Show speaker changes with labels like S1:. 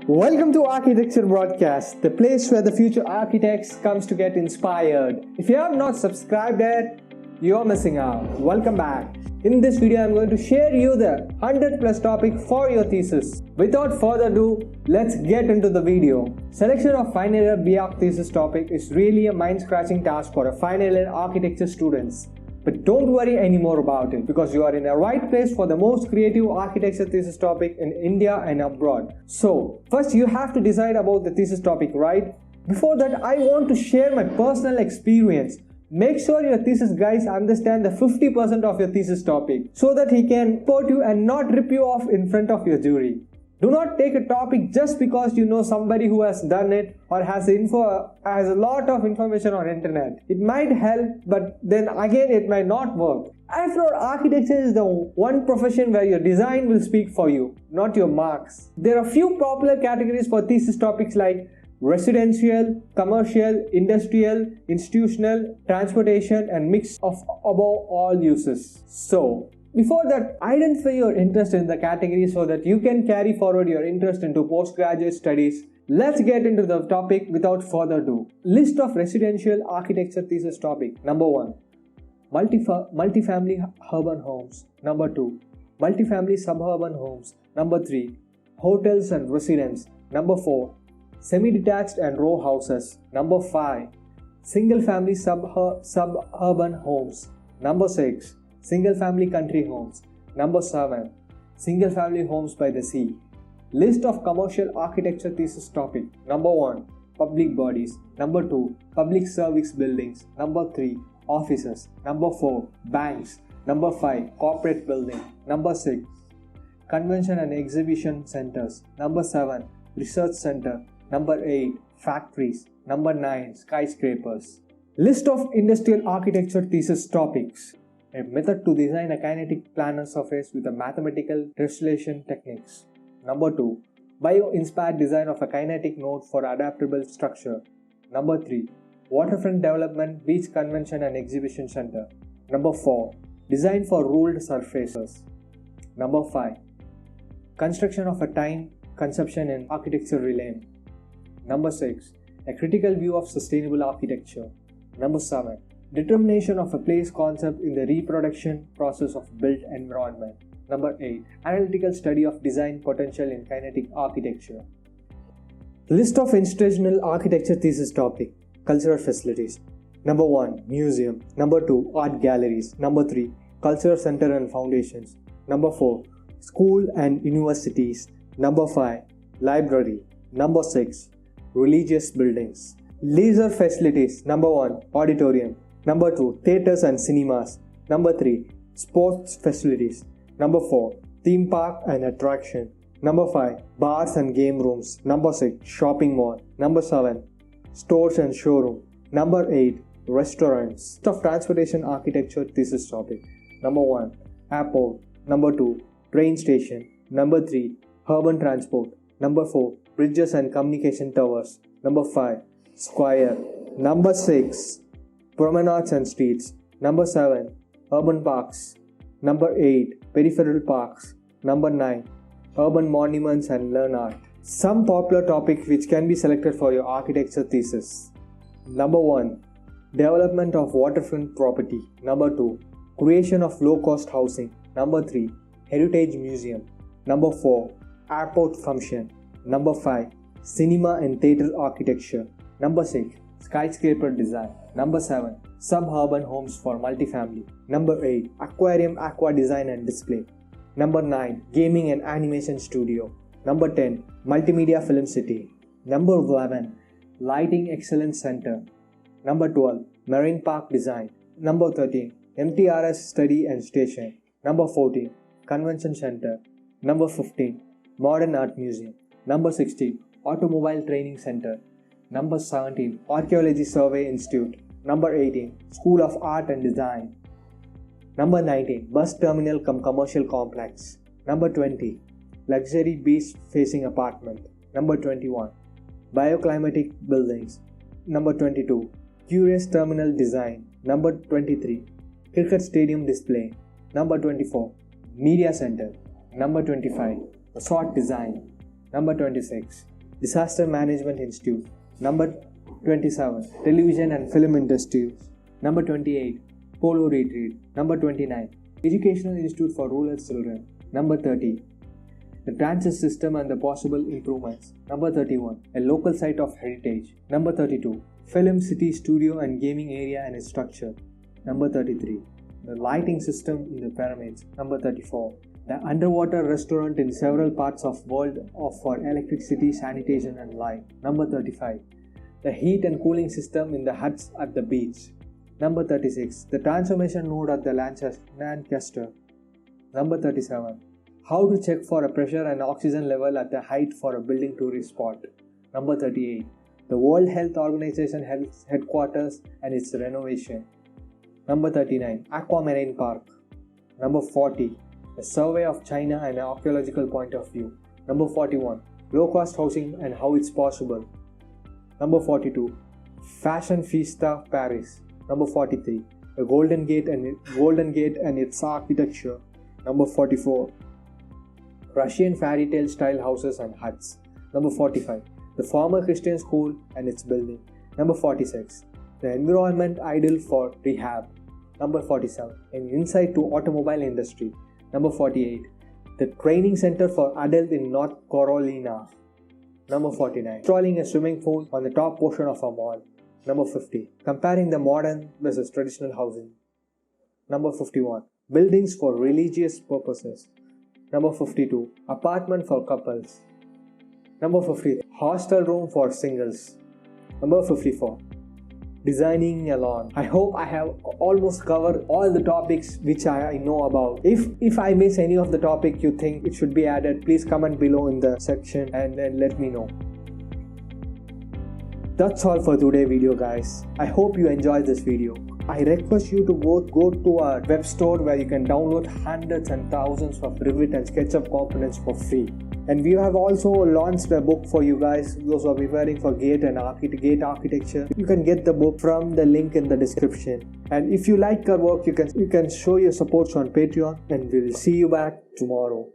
S1: Welcome to Architecture Broadcast, the place where the future architects comes to get inspired. If you have not subscribed yet, you're missing out. Welcome back. In this video, I'm going to share you the 100 plus topic for your thesis. Without further ado, let's get into the video. Selection of final year BArch thesis topic is really a mind-scratching task for a final year architecture students. But don't worry anymore about it because you are in the right place for the most creative architecture thesis topic in India and abroad. So, first you have to decide about the thesis topic, right? Before that, I want to share my personal experience. Make sure your thesis guys understand the 50% of your thesis topic so that he can support you and not rip you off in front of your jury. Do not take a topic just because you know somebody who has done it or has a lot of information on internet. It might help, but then again it might not work. After all, architecture is the one profession where your design will speak for you, not your marks. There are few popular categories for thesis topics like residential, commercial, industrial, institutional, transportation, and mix of above all uses. So, before that, identify your interest in the category so that you can carry forward your interest into postgraduate studies. Let's get into the topic without further ado. List of residential architecture thesis topic. Number 1. Multifamily urban homes. Number 2. Multifamily suburban homes. Number 3. Hotels and residence. Number 4. Semi-detached and row houses. Number 5. Single-family suburban homes. Number 6. Single-family country homes. Number 7. Single-family homes by the sea. List of commercial architecture thesis topic. Number 1. Public bodies. Number 2. Public service buildings. Number 3. Offices. Number 4. Banks. Number 5. Corporate building. Number 6. Convention and exhibition centers. Number 7. Research center. Number 8. Factories. Number 9. Skyscrapers. List of industrial architecture thesis topics. A method to design a kinetic planar surface with a mathematical distillation techniques. Number 2. Bio-inspired design of a kinetic node for adaptable structure. Number 3. Waterfront development, beach convention and exhibition center. Number 4. Design for ruled surfaces. Number 5. Construction of a time conception in architecture realm. Number 6. A critical view of sustainable architecture. Number 7. Determination of a place concept in the reproduction process of built environment. Number 8. Analytical study of design potential in kinetic architecture. List of institutional architecture thesis topic. Cultural facilities. Number 1. Museum. Number 2. Art galleries. Number 3. Cultural center and foundations. Number 4. School and universities. Number 5. Library. Number 6. Religious buildings. Leisure facilities. Number 1. Auditorium. Number 2. Theatres and cinemas. Number 3. Sports facilities. Number 4. Theme park and attraction. Number 5. Bars and game rooms. Number 6. Shopping mall. Number 7. Stores and showroom. Number 8. Restaurants. List of transportation architecture thesis topic. Number 1. Airport. Number 2. Train station. Number 3. Urban transport. Number 4. Bridges and communication towers. Number 5. Square. Number 6. Promenades and streets. Number 7. Urban parks. Number 8. Peripheral parks. Number 9. Urban monuments and learn art. Some popular topics which can be selected for your architecture thesis. Number 1. Development of waterfront property. Number 2. Creation of low-cost housing. Number 3. Heritage museum. Number 4. Airport function. Number 5. Cinema and theatre architecture. Number 6. Skyscraper design. Number 7. Suburban homes for multifamily. Number 8. Aquarium aqua design and display. Number 9. Gaming and animation studio. Number 10. Multimedia film city. Number 11. Lighting excellence center. Number 12. Marine park design. Number 13. MTRS study and station. Number 14. Convention center. Number 15. Modern art museum. Number 16. Automobile training center. Number 17. Archaeology Survey Institute. Number 18. School of Art and Design. Number 19. Bus terminal commercial complex. Number 20. Luxury beach facing apartment. Number 21. Bioclimatic buildings. Number 22. Curious terminal design. Number 23. Cricket stadium display. Number 24. Media center. Number 25. Resort design. Number 26. Disaster Management Institute. Number 27, Television and Film Industry. Number 28, Polo Retreat. Number 29, Educational Institute for Rural Children. Number 30, the transit system and the possible improvements. Number 31, a local site of heritage. Number 32, Film City Studio and Gaming Area and its structure. Number 33, the lighting system in the pyramids. Number 34, the underwater restaurant in several parts of world for electricity, sanitation and light. Number 35, the heat and cooling system in the huts at the beach. Number 36, the transformation node at the Lancaster. Number 37, how to check for a pressure and oxygen level at the height for a building tourist spot. Number 38, the World Health Organization headquarters and its renovation. Number 39, Aquamarine Park. Number 40, a survey of China and an archaeological point of view. Number 41, low-cost housing and how it's possible. Number 42, Fashion Fiesta Paris. Number 43, the Golden Gate and its architecture. Number 44, Russian fairy tale style houses and huts. Number 45, the former Christian school and its building. Number 46, the environment ideal for rehab. Number 47, an insight to automobile industry. Number 48, the training center for adults in North Carolina. Number 49, installing a swimming pool on the top portion of a mall. Number 50, comparing the modern versus traditional housing. Number 51, buildings for religious purposes. Number 52, apartment for couples. Number 53, hostel room for singles. Number 54, designing a lawn. I hope I have almost covered all the topics which I know about. If I miss any of the topic you think it should be added, please comment below in the section and let me know. That's all for today's video guys. I hope you enjoyed this video. I request you to both go to our web store where you can download hundreds and thousands of Revit and SketchUp components for free. And we have also launched a book for you guys, those who are preparing for gate architecture. You can get the book from the link in the description. And if you like our work, you can show your support on Patreon, and we will see you back tomorrow.